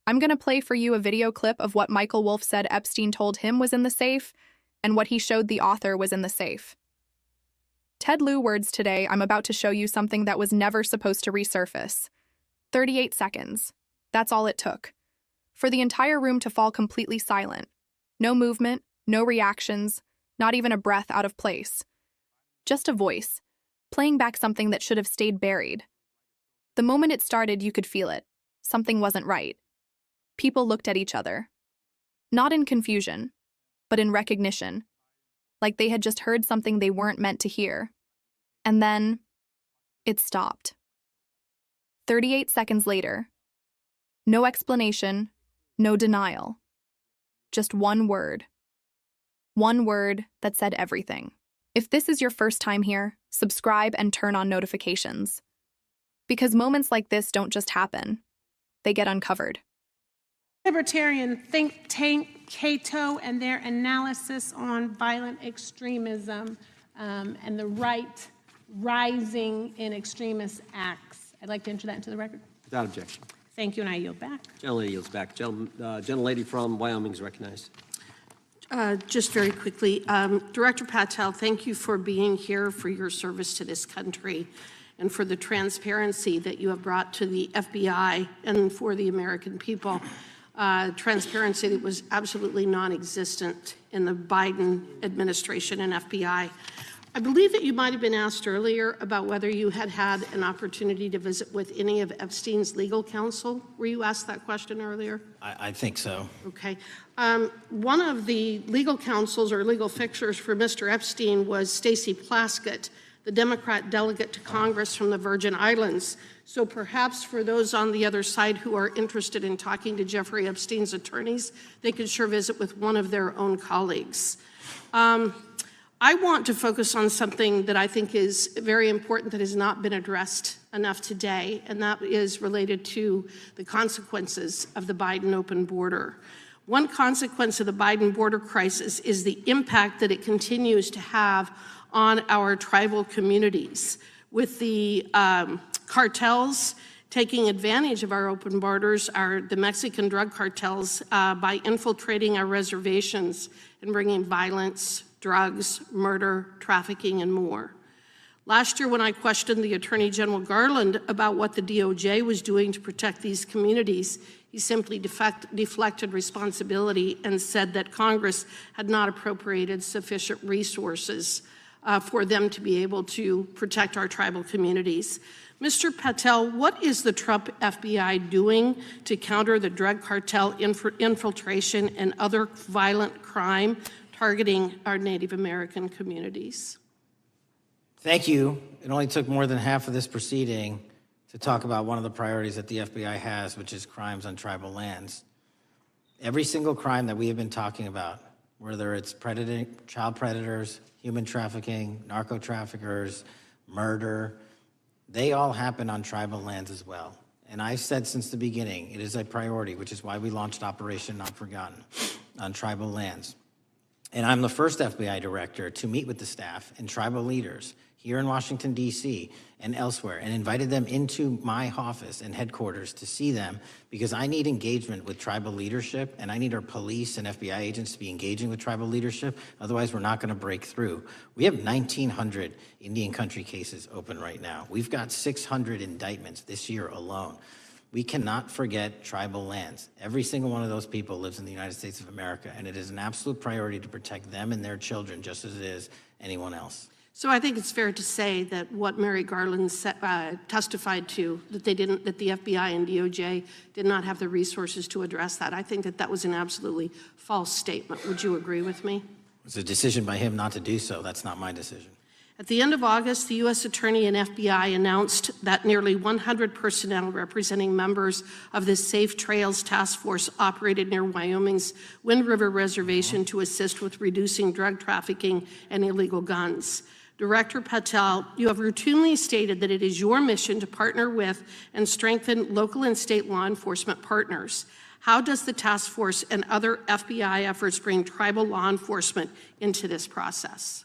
I'm going to play for you a video clip of what Michael Wolff said Epstein told him was in the safe and what he showed the author was in the safe. Ted Lieu words today, I'm about to show you something that was never supposed to resurface. 38 seconds. That's all it took. For the entire room to fall completely silent. No movement, no reactions, not even a breath out of place. Just a voice, playing back something that should have stayed buried. The moment it started, you could feel it. Something wasn't right. People looked at each other. Not in confusion, but in recognition. Like they had just heard something they weren't meant to hear. And then, it stopped. 38 seconds later. No explanation, no denial. Just one word. One word that said everything. If this is your first time here, subscribe and turn on notifications. Because moments like this don't just happen. They get uncovered. Libertarian think tank Cato and their analysis on violent extremism and the right rising in extremist acts. I'd like to enter that into the record. Without objection. Thank you, and I yield back. Gentlelady yields back. Gentlelady from Wyoming is recognized. Just very quickly, Director Patel, thank you for being here, for your service to this country, and for the transparency that you have brought to the FBI and for the American people. Transparency that was absolutely non-existent in the Biden administration and FBI. I believe that you might have been asked earlier about whether you had had an opportunity to visit with any of Epstein's legal counsel. Were you asked that question earlier? I think so. Okay. One of the legal counsels or legal fixers for Mr. Epstein was Stacey Plaskett, the Democrat delegate to Congress from the Virgin Islands. So perhaps for those on the other side who are interested in talking to Jeffrey Epstein's attorneys, they could sure visit with one of their own colleagues. I want to focus on something that I think is very important that has not been addressed enough today, and that is related to the consequences of the Biden open border. One consequence of the Biden border crisis is the impact that it continues to have on our tribal communities, with the cartels taking advantage of our open borders, the Mexican drug cartels, by infiltrating our reservations and bringing violence, drugs, murder, trafficking, and more. Last year, when I questioned the Attorney General Garland about what the DOJ was doing to protect these communities, he simply deflected responsibility and said that Congress had not appropriated sufficient resources for them to be able to protect our tribal communities. Mr. Patel, what is the Trump FBI doing to counter the drug cartel infiltration and other violent crime targeting our Native American communities? Thank you. It only took more than half of this proceeding to talk about one of the priorities that the FBI has, which is crimes on tribal lands. Every single crime that we have been talking about, whether it's child predators, human trafficking, narco traffickers, murder, they all happen on tribal lands as well. And I've said since the beginning, it is a priority, which is why we launched Operation Not Forgotten on tribal lands. And I'm the first FBI director to meet with the staff and tribal leaders here in Washington, D.C. and elsewhere, and invited them into my office and headquarters to see them, because I need engagement with tribal leadership, and I need our police and FBI agents to be engaging with tribal leadership. Otherwise, we're not going to break through. We have 1,900 Indian country cases open right now. We've got 600 indictments this year alone. We cannot forget tribal lands. Every single one of those people lives in the United States of America, and it is an absolute priority to protect them and their children just as it is anyone else. So I think it's fair to say that what Mary Garland testified to, that the FBI and DOJ did not have the resources to address that. I think that that was an absolutely false statement. Would you agree with me? It's a decision by him not to do so. That's not my decision. At the end of August, the U.S. Attorney and FBI announced that nearly 100 personnel representing members of the Safe Trails Task Force operated near Wyoming's Wind River Reservation to assist with reducing drug trafficking and illegal guns. Director Patel, you have routinely stated that it is your mission to partner with and strengthen local and state law enforcement partners. How does the task force and other FBI efforts bring tribal law enforcement into this process?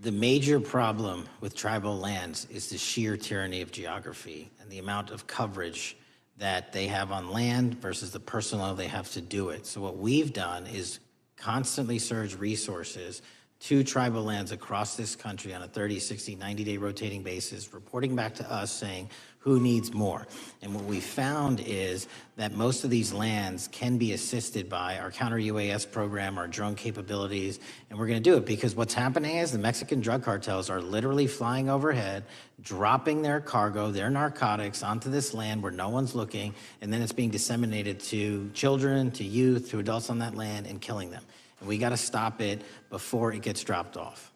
The major problem with tribal lands is the sheer tyranny of geography and the amount of coverage that they have on land versus the personnel they have to do it. So what we've done is constantly surge resources to tribal lands across this country on a 30, 60, 90-day rotating basis, reporting back to us saying who needs more. And what we found is that most of these lands can be assisted by our counter-UAS program, our drone capabilities, and we're going to do it because what's happening is the Mexican drug cartels are literally flying overhead, dropping their cargo, their narcotics onto this land where no one's looking, and then it's being disseminated to children, to youth, to adults on that land, and killing them. And we got to stop it before it gets dropped off.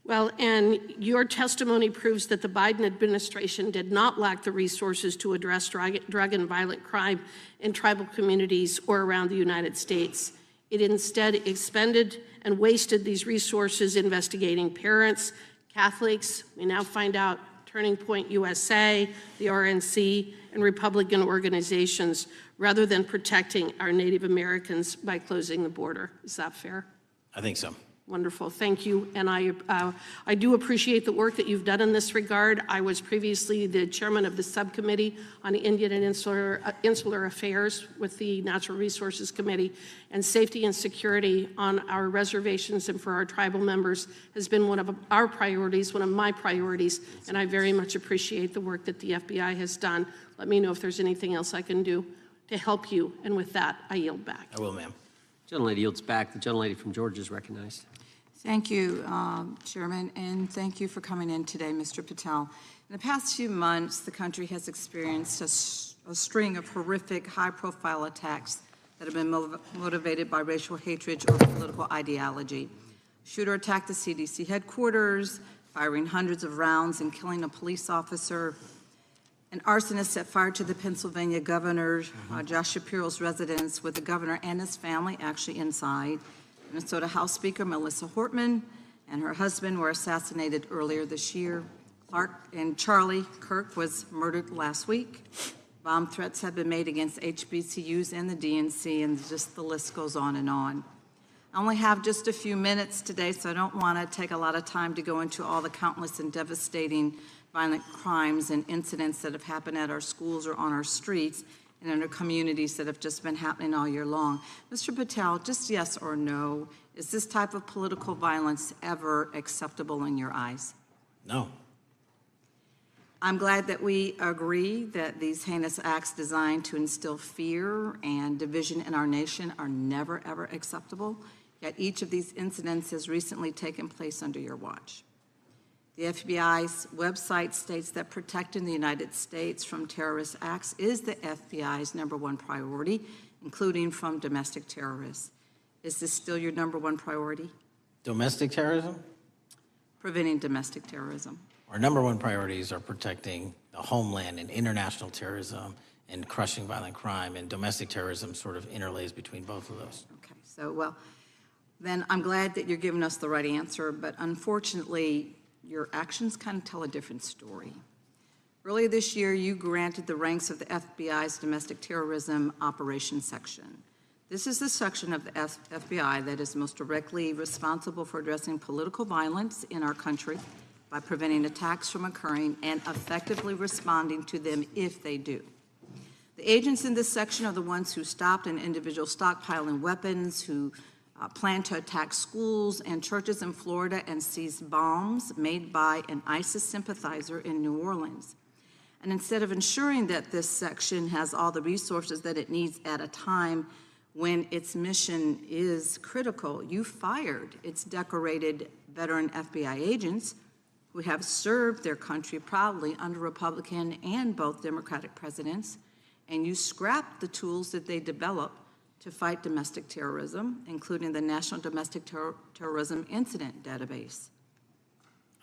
Well, and your testimony proves that the Biden administration did not lack the resources to address drug and violent crime in tribal communities or around the United States. It instead expended and wasted these resources investigating parents, Catholics, we now find out Turning Point USA, the RNC, and Republican organizations, rather than protecting our Native Americans by closing the border. Is that fair? I think so. Wonderful, thank you. And I do appreciate the work that you've done in this regard. I was previously the chairman of the subcommittee on Indian and Insular Affairs with the Natural Resources Committee, and safety and security on our reservations and for our tribal members has been one of our priorities, one of my priorities, and I very much appreciate the work that the FBI has done. Let me know if there's anything else I can do to help you, and with that, I yield back. I will, ma'am. Gentlelady yields back. The gentlelady from Georgia is recognized. Thank you, Chairman, and thank you for coming in today, Mr. Patel. In the past few months, the country has experienced a string of horrific, high-profile attacks that have been motivated by racial hatred or political ideology. Shooter attacked the CDC headquarters, firing hundreds of rounds and killing a police officer. An arsonist set fire to the Pennsylvania governor, Josh Shapiro's residence, with the governor and his family actually inside. Minnesota House Speaker Melissa Hortman and her husband were assassinated earlier this year. Clark and Charlie Kirk was murdered last week. Bomb threats have been made against HBCUs and the DNC, and just the list goes on and on. I only have just a few minutes today, so I don't want to take a lot of time to go into all the countless and devastating violent crimes and incidents that have happened at our schools or on our streets and in our communities that have just been happening all year long. Mr. Patel, just yes or no, is this type of political violence ever acceptable in your eyes? No. I'm glad that we agree that these heinous acts designed to instill fear and division in our nation are never, ever acceptable, yet each of these incidents has recently taken place under your watch. The FBI's website states that protecting the United States from terrorist acts is the FBI's #1 priority, including from domestic terrorists. Is this still your #1 priority? Domestic terrorism? Preventing domestic terrorism. Our #1 priorities are protecting the homeland and international terrorism and crushing violent crime, and domestic terrorism sort of interlays between both of those. Okay, so, well, then I'm glad that you're giving us the right answer, but unfortunately, your actions kind of tell a different story. Earlier this year, you granted the ranks of the FBI's Domestic Terrorism Operations Section. This is the section of the FBI that is most directly responsible for addressing political violence in our country by preventing attacks from occurring and effectively responding to them if they do. The agents in this section are the ones who stopped an individual stockpiling weapons, who planned to attack schools and churches in Florida and seized bombs made by an ISIS sympathizer in New Orleans. And instead of ensuring that this section has all the resources that it needs at a time when its mission is critical, you fired its decorated veteran FBI agents who have served their country proudly under Republican and both Democratic presidents, and you scrapped the tools that they developed to fight domestic terrorism, including the National Domestic Terrorism Incident Database.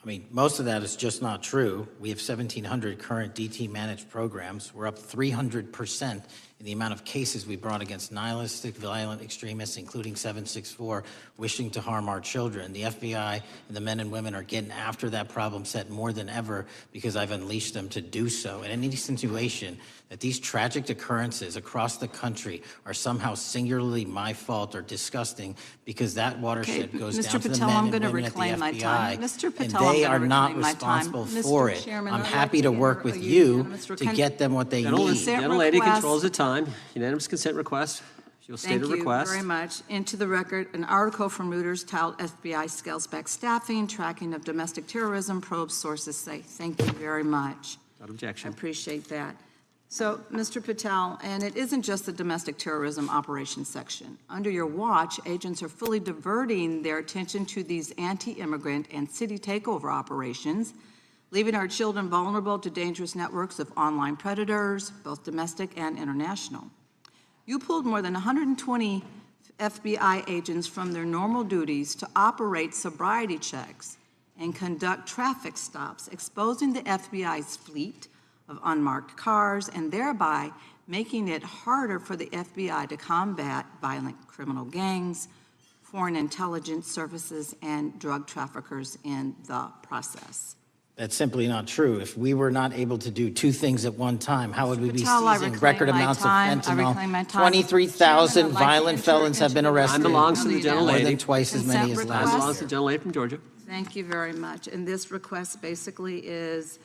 I mean, most of that is just not true. We have 1,700 current DT managed programs. We're up 300% in in the amount of cases we brought against nihilistic, violent extremists, including 764, wishing to harm our children. The FBI and the men and women are getting after that problem set more than ever because I've unleashed them to do so. And any insinuation that these tragic occurrences across the country are somehow singularly my fault or disgusting because that watershed goes Mr. down to the Patel, men I'm and going to women at the reclaim my FBI, time. Mr. and Patel, I'm they going are to not reclaim my time. responsible Mr. for it. Chairman, I'm I'd happy like to to work enter with a you unanimous to consent- get them what they Gentlelady, need. Consent gentlelady request. controls the time. Unanimous consent request. She'll state a request. Thank you very much. Into the record, an article from Reuters titled FBI Scales Back Staffing, Tracking of Domestic Terrorism, Probes Sources Say. Thank you very much. Without I objection. appreciate that. So, Mr. Patel, and it isn't just the domestic terrorism operations section. Under your watch, agents are fully diverting their attention to these anti-immigrant and city takeover operations, leaving our children vulnerable to dangerous networks of online predators, both domestic and international. You pulled more than 120 FBI agents from their normal duties to operate sobriety checks and conduct traffic stops, exposing the FBI's fleet of unmarked cars and thereby making it harder for the FBI to combat violent criminal gangs, foreign intelligence services, and drug traffickers in the process. That's simply not true. If we were not able to do two things at one time, how would we be Patel, I seizing reclaim record my amounts of time. I reclaim my fentanyl? time. 23,000 Chairman, I'd like to violent enter felons have into been the arrested. Time belongs to the Consent More gentlelady. than twice as many as request. Time last belongs year. to the gentlelady from Georgia. Thank you very much. And this request basically is,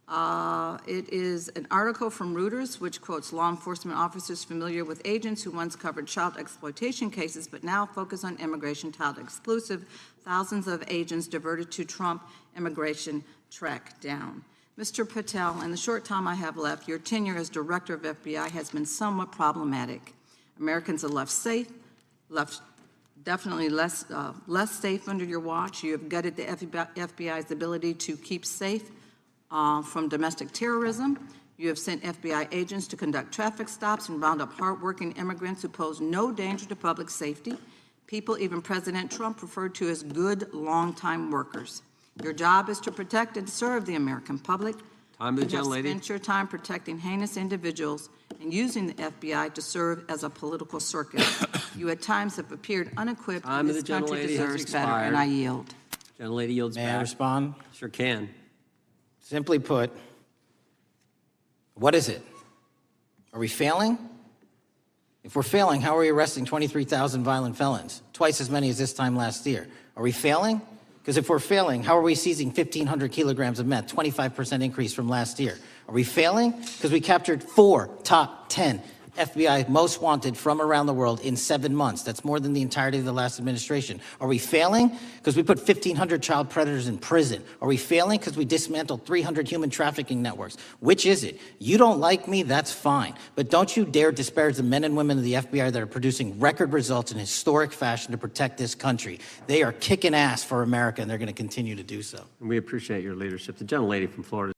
it is an article from Reuters, which quotes law enforcement officers familiar with agents who once covered child exploitation cases, but now focus on immigration child exclusive. Thousands of agents diverted to Trump immigration track down. Mr. Patel, in the short time I have left, your tenure as director of FBI has been somewhat problematic. Americans are left safe, definitely less safe under your watch. You have gutted the FBI's ability to keep safe from domestic terrorism. You have sent FBI agents to conduct traffic stops and round up hardworking immigrants who pose no danger to public safety. People even President Trump referred to as good, long-time workers. Your job is to protect and serve the American public. Time of the You have gentlelady. spent your time protecting heinous individuals and using the FBI to serve as a political circus. You at times have appeared unequipped, Time and of this the country gentlelady has deserves better, expired. and I yield. Gentlelady yields May I back. respond? Sure can. Simply put, what is it? Are we failing? If we're failing, how are we arresting 23,000 violent felons? Twice as many as this time last year. Are we failing? Because if we're failing, how are we seizing 1,500 kilograms of meth, 25% increase from last year? Are we failing? Because we captured 4 top 10 FBI most wanted from around the world in 7 months. That's more than the entirety of the last administration. Are we failing? Because we put 1,500 child predators in prison. Are we failing? Because we dismantled 300 human trafficking networks. Which is it? You don't like me, that's fine. But don't you dare disparage the men and women of the FBI that are producing record results in historic fashion to protect this country. They are kicking ass for America, and they're going to continue to do so. And we appreciate your leadership. The gentlelady from Florida.